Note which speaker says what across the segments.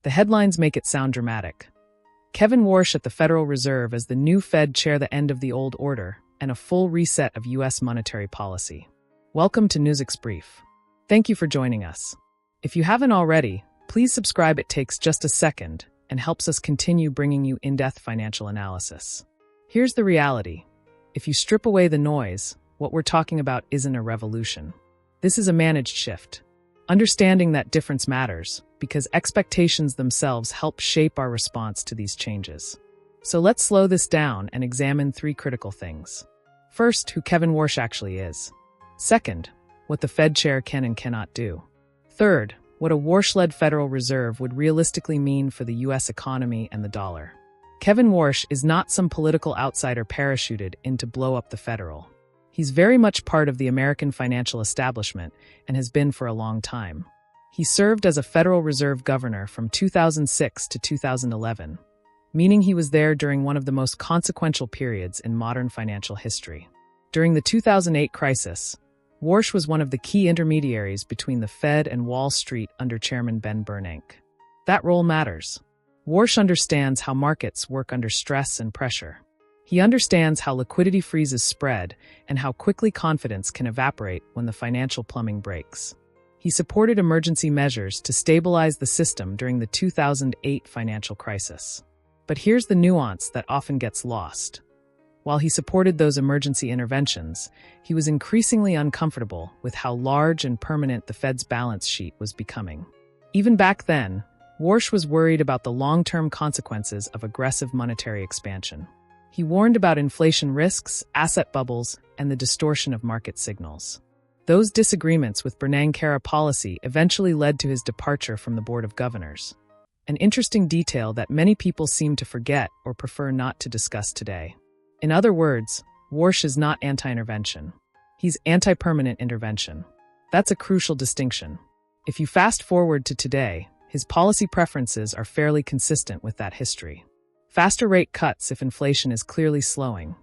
Speaker 1: The headlines make it sound dramatic. Kevin Warsh at the Federal Reserve as the new Fed chair, the end of the old order, and a full reset of U.S. monetary policy. Welcome to Newsix Brief. Thank you for joining us. If you haven't already, please subscribe. It takes just a second and helps us continue bringing you in-depth financial analysis. Here's the reality. If you strip away the noise, what we're talking about isn't a revolution. This is a managed shift. Understanding that difference matters because expectations themselves help shape our response to these changes. So let's slow this down and examine three critical things. First, who Kevin Warsh actually is. Second, what the Fed chair can and cannot do. Third, what a Warsh-led Federal Reserve would realistically mean for the U.S. economy and the dollar. Kevin Warsh is not some political outsider parachuted in to blow up the Federal. He's very much part of the American financial establishment and has been for a long time. He served as a Federal Reserve governor from 2006 to 2011, meaning he was there during one of the most consequential periods in modern financial history. During the 2008 crisis, Warsh was one of the key intermediaries between the Fed and Wall Street under Chairman Ben Bernanke. That role matters. Warsh understands how markets work under stress and pressure. He understands how liquidity freezes spread and how quickly confidence can evaporate when the financial plumbing breaks. He supported emergency measures to stabilize the system during the 2008 financial crisis. But here's the nuance that often gets lost. While he supported those emergency interventions, he was increasingly uncomfortable with how large and permanent the Fed's balance sheet was becoming. Even back then, Warsh was worried about the long-term consequences of aggressive monetary expansion. He warned about inflation risks, asset bubbles, and the distortion of market signals. Those disagreements with Bernanke-era policy eventually led to his departure from the Board of Governors. An interesting detail that many people seem to forget or prefer not to discuss today. In other words, Warsh is not anti-intervention. He's anti-permanent intervention. That's a crucial distinction. If you fast forward to today, his policy preferences are fairly consistent with that history. Faster rate cuts if inflation is clearly slowing.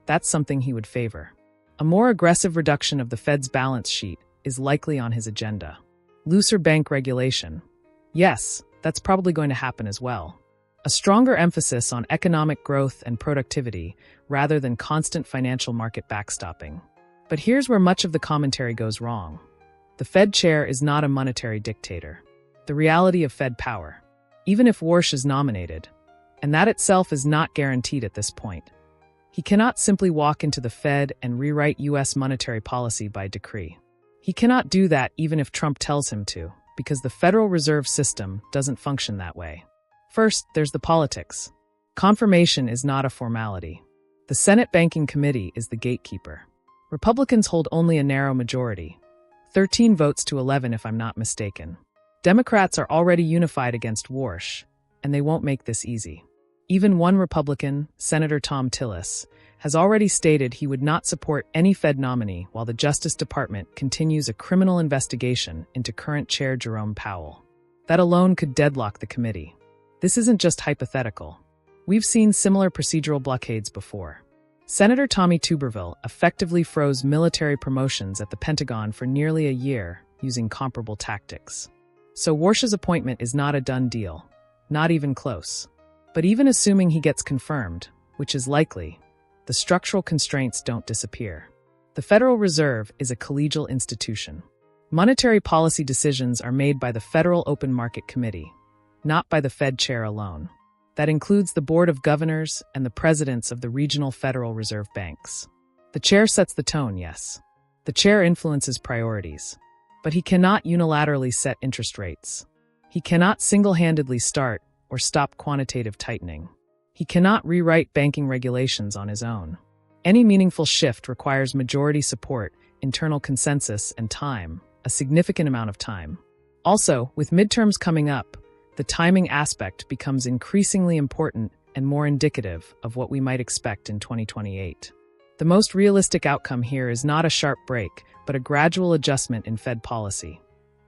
Speaker 1: That's something he would favor. A more aggressive reduction of the Fed's balance sheet is likely on his agenda. Looser bank regulation. Yes, that's probably going to happen as well. A stronger emphasis on economic growth and productivity rather than constant financial market backstopping. But here's where much of the commentary goes wrong. The Fed chair is not a monetary dictator. The reality of Fed power. Even if Warsh is nominated, and that itself is not guaranteed at this point, he cannot simply walk into the Fed and rewrite U.S. monetary policy by decree. He cannot do that even if Trump tells him to, because the Federal Reserve System doesn't function that way. First, there's the politics. Confirmation is not a formality. The Senate Banking Committee is the gatekeeper. Republicans hold only a narrow majority, 13 votes to 11 if I'm not mistaken. Democrats are already unified against Warsh, and they won't make this easy. Even one Republican, Senator Thom Tillis, has already stated he would not support any Fed nominee while the Justice Department continues a criminal investigation into current Chair Jerome Powell. That alone could deadlock the committee. This isn't just hypothetical. We've seen similar procedural blockades before. Senator Tommy Tuberville effectively froze military promotions at the Pentagon for nearly a year using comparable tactics. So Warsh's appointment is not a done deal, not even close. But even assuming he gets confirmed, which is likely, the structural constraints don't disappear. The Federal Reserve is a collegial institution. Monetary policy decisions are made by the Federal Open Market Committee, not by the Fed chair alone. That includes the Board of Governors and the presidents of the regional Federal Reserve banks. The chair sets the tone, yes. The chair influences priorities. But he cannot unilaterally set interest rates. He cannot single-handedly start or stop quantitative tightening. He cannot rewrite banking regulations on his own. Any meaningful shift requires majority support, internal consensus, and time, a significant amount of time. Also, with midterms coming up, the timing aspect becomes increasingly important and more indicative of what we might expect in 2028. The most realistic outcome here is not a sharp break, but a gradual adjustment in Fed policy,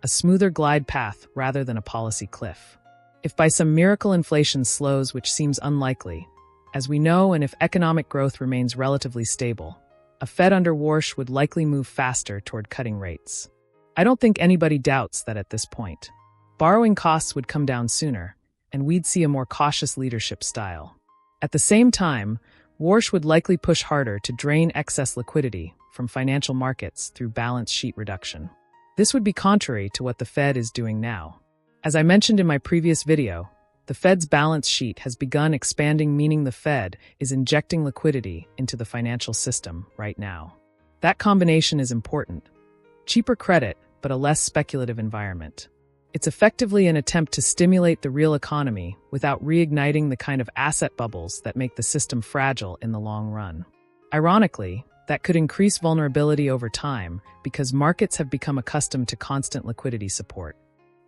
Speaker 1: a smoother glide path rather than a policy cliff. If by some miracle inflation slows, which seems unlikely, as we know, and if economic growth remains relatively stable, a Fed under Warsh would likely move faster toward cutting rates. I don't think anybody doubts that at this point. Borrowing costs would come down sooner, and we'd see a more cautious leadership style. At the same time, Warsh would likely push harder to drain excess liquidity from financial markets through balance sheet reduction. This would be contrary to what the Fed is doing now. As I mentioned in my previous video, the Fed's balance sheet has begun expanding, meaning the Fed is injecting liquidity into the financial system right now. That combination is important. Cheaper credit, but a less speculative environment. It's effectively an attempt to stimulate the real economy without reigniting the kind of asset bubbles that make the system fragile in the long run. Ironically, that could increase vulnerability over time because markets have become accustomed to constant liquidity support.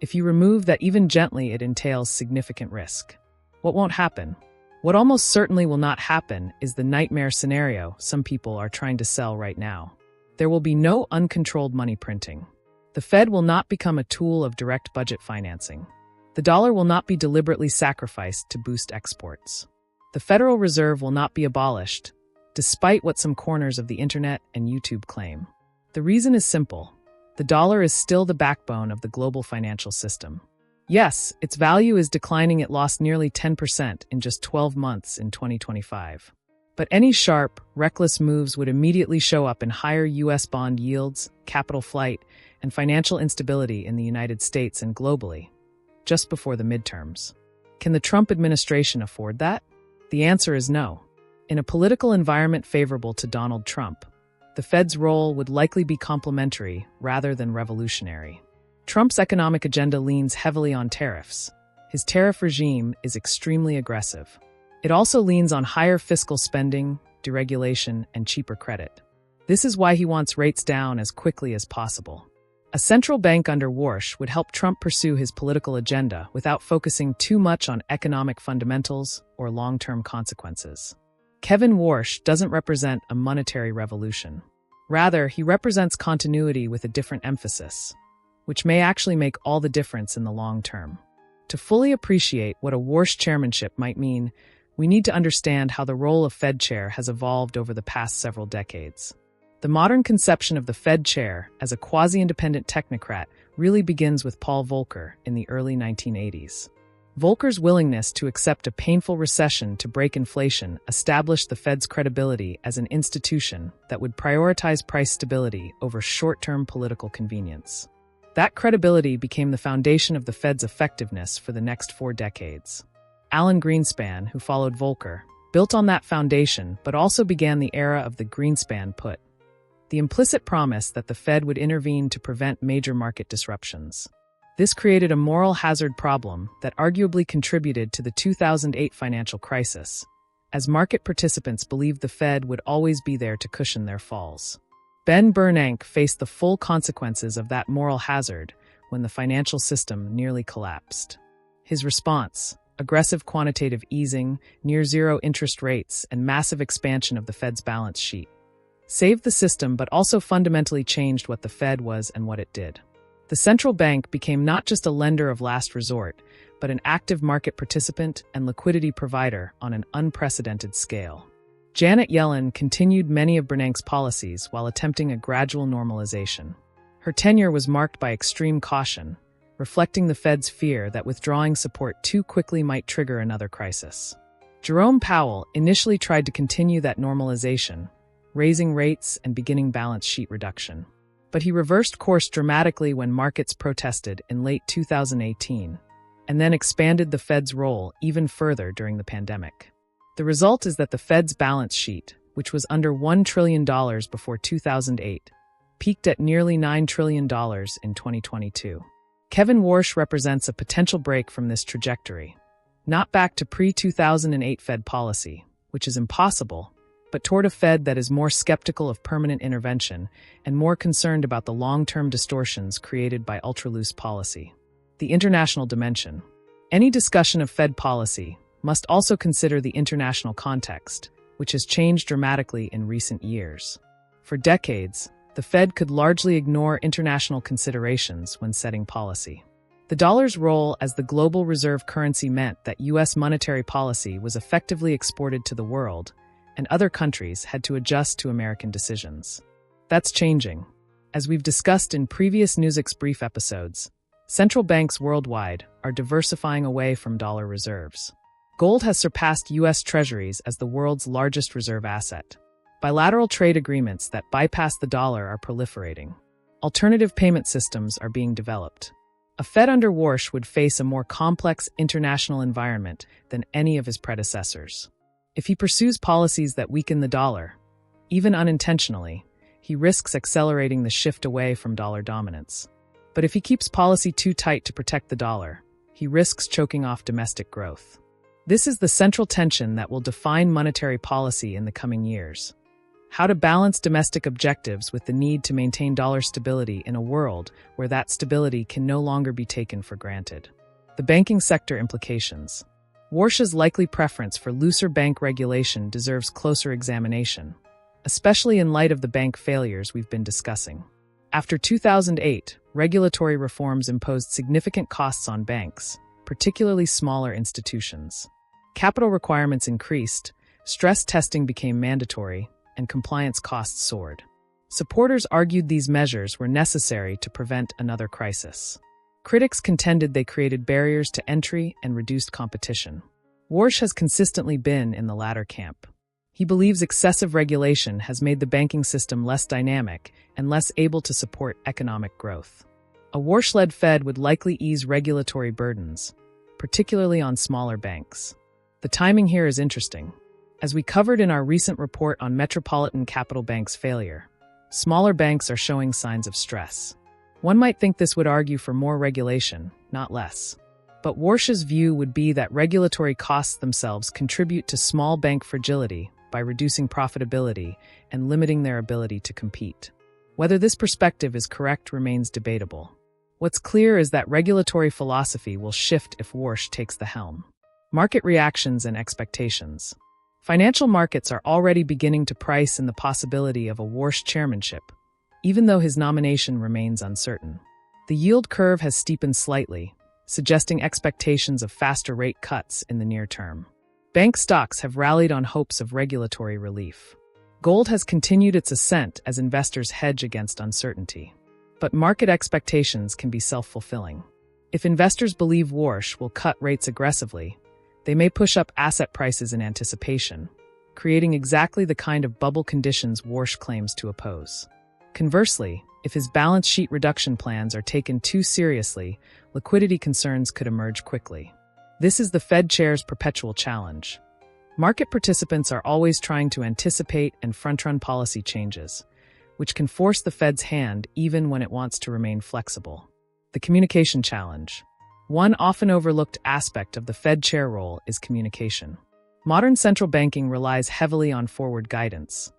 Speaker 1: If you remove that even gently, it entails significant risk. What won't happen? What almost certainly will not happen is the nightmare scenario some people are trying to sell right now. There will be no uncontrolled money printing. The Fed will not become a tool of direct budget financing. The dollar will not be deliberately sacrificed to boost exports. The Federal Reserve will not be abolished, despite what some corners of the internet and YouTube claim. The reason is simple. The dollar is still the backbone of the global financial system. Yes, its value is declining. It lost nearly 10% in just 12 months in 2025. But any sharp, reckless moves would immediately show up in higher U.S. bond yields, capital flight, and financial instability in the United States and globally, just before the midterms. Can the Trump administration afford that? The answer is no. In a political environment favorable to Donald Trump, the Fed's role would likely be complementary rather than revolutionary. Trump's economic agenda leans heavily on tariffs. His tariff regime is extremely aggressive. It also leans on higher fiscal spending, deregulation, and cheaper credit. This is why he wants rates down as quickly as possible. A central bank under Warsh would help Trump pursue his political agenda without focusing too much on economic fundamentals or long-term consequences. Kevin Warsh doesn't represent a monetary revolution. Rather, he represents continuity with a different emphasis, which may actually make all the difference in the long term. To fully appreciate what a Warsh chairmanship might mean, we need to understand how the role of Fed chair has evolved over the past several decades. The modern conception of the Fed chair as a quasi-independent technocrat really begins with Paul Volcker in the early 1980s. Volcker's willingness to accept a painful recession to break inflation established the Fed's credibility as an institution that would prioritize price stability over short-term political convenience. That credibility became the foundation of the Fed's effectiveness for the next 4 decades. Alan Greenspan, who followed Volcker, built on that foundation but also began the era of the Greenspan put, the implicit promise that the Fed would intervene to prevent major market disruptions. This created a moral hazard problem that arguably contributed to the 2008 financial crisis, as market participants believed the Fed would always be there to cushion their falls. Ben Bernanke faced the full consequences of that moral hazard when the financial system nearly collapsed. His response, aggressive quantitative easing, near-zero interest rates, and massive expansion of the Fed's balance sheet, saved the system but also fundamentally changed what the Fed was and what it did. The central bank became not just a lender of last resort, but an active market participant and liquidity provider on an unprecedented scale. Janet Yellen continued many of Bernanke's policies while attempting a gradual normalization. Her tenure was marked by extreme caution, reflecting the Fed's fear that withdrawing support too quickly might trigger another crisis. Jerome Powell initially tried to continue that normalization, raising rates and beginning balance sheet reduction. But he reversed course dramatically when markets protested in late 2018, and then expanded the Fed's role even further during the pandemic. The result is that the Fed's balance sheet, which was under $1 trillion before 2008, peaked at nearly $9 trillion in 2022. Kevin Warsh represents a potential break from this trajectory, not back to pre-2008 Fed policy, which is impossible, but toward a Fed that is more skeptical of permanent intervention and more concerned about the long-term distortions created by ultra-loose policy. The international dimension. Any discussion of Fed policy must also consider the international context, which has changed dramatically in recent years. For decades, the Fed could largely ignore international considerations when setting policy. The dollar's role as the global reserve currency meant that U.S. monetary policy was effectively exported to the world, and other countries had to adjust to American decisions. That's changing. As we've discussed in previous Newsix Brief episodes, Central banks worldwide are diversifying away from dollar reserves. Gold has surpassed U.S. Treasuries as the world's largest reserve asset. Bilateral trade agreements that bypass the dollar are proliferating. Alternative payment systems are being developed. A Fed under Warsh would face a more complex international environment than any of his predecessors. If he pursues policies that weaken the dollar, even unintentionally, he risks accelerating the shift away from dollar dominance. But if he keeps policy too tight to protect the dollar, he risks choking off domestic growth. This is the central tension that will define monetary policy in the coming years. How to balance domestic objectives with the need to maintain dollar stability in a world where that stability can no longer be taken for granted. The banking sector implications. Warsh's likely preference for looser bank regulation deserves closer examination, especially in light of the bank failures we've been discussing. After 2008, regulatory reforms imposed significant costs on banks, particularly smaller institutions. Capital requirements increased, stress testing became mandatory, and compliance costs soared. Supporters argued these measures were necessary to prevent another crisis. Critics contended they created barriers to entry and reduced competition. Warsh has consistently been in the latter camp. He believes excessive regulation has made the banking system less dynamic and less able to support economic growth. A Warsh-led Fed would likely ease regulatory burdens, particularly on smaller banks. The timing here is interesting. As we covered in our recent report on Metropolitan Capital Bank's failure, smaller banks are showing signs of stress. One might think this would argue for more regulation, not less. But Warsh's view would be that regulatory costs themselves contribute to small bank fragility by reducing profitability and limiting their ability to compete. Whether this perspective is correct remains debatable. What's clear is that regulatory philosophy will shift if Warsh takes the helm. Market reactions and expectations. Financial markets are already beginning to price in the possibility of a Warsh chairmanship, even though his nomination remains uncertain. The yield curve has steepened slightly, suggesting expectations of faster rate cuts in the near term. Bank stocks have rallied on hopes of regulatory relief. Gold has continued its ascent as investors hedge against uncertainty. But market expectations can be self-fulfilling. If investors believe Warsh will cut rates aggressively, they may push up asset prices in anticipation, creating exactly the kind of bubble conditions Warsh claims to oppose. Conversely, if his balance sheet reduction plans are taken too seriously, liquidity concerns could emerge quickly. This is the Fed chair's perpetual challenge. Market participants are always trying to anticipate and front-run policy changes, which can force the Fed's hand even when it wants to remain flexible. The communication challenge. One often overlooked aspect of the Fed chair role is communication. Modern central banking relies heavily on forward guidance,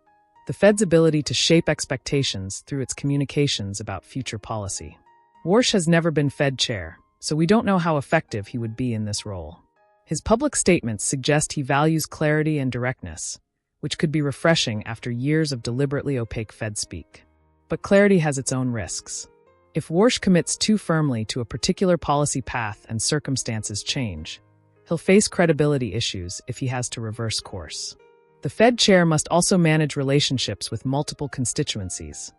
Speaker 1: the Fed's ability to shape expectations through its communications about future policy. Warsh has never been Fed chair, so we don't know how effective he would be in this role. His public statements suggest he values clarity and directness, which could be refreshing after years of deliberately opaque Fed speak. But clarity has its own risks. If Warsh commits too firmly to a particular policy path and circumstances change, he'll face credibility issues if he has to reverse course. The Fed chair must also manage relationships with multiple constituencies: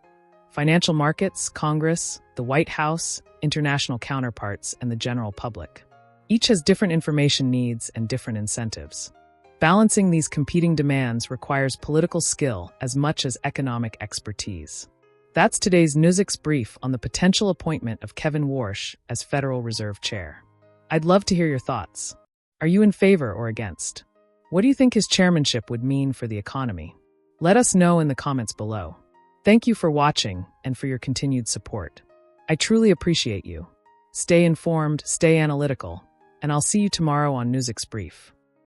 Speaker 1: financial markets, Congress, the White House, international counterparts, and the general public. Each has different information needs and different incentives. Balancing these competing demands requires political skill as much as economic expertise. That's today's Newsix brief on the potential appointment of Kevin Warsh as Federal Reserve Chair. I'd love to hear your thoughts. Are you in favor or against? What do you think his chairmanship would mean for the economy? Let us know in the comments below. Thank you for watching and for your continued support. I truly appreciate you. Stay informed, stay analytical, and I'll see you tomorrow on Newsix Brief.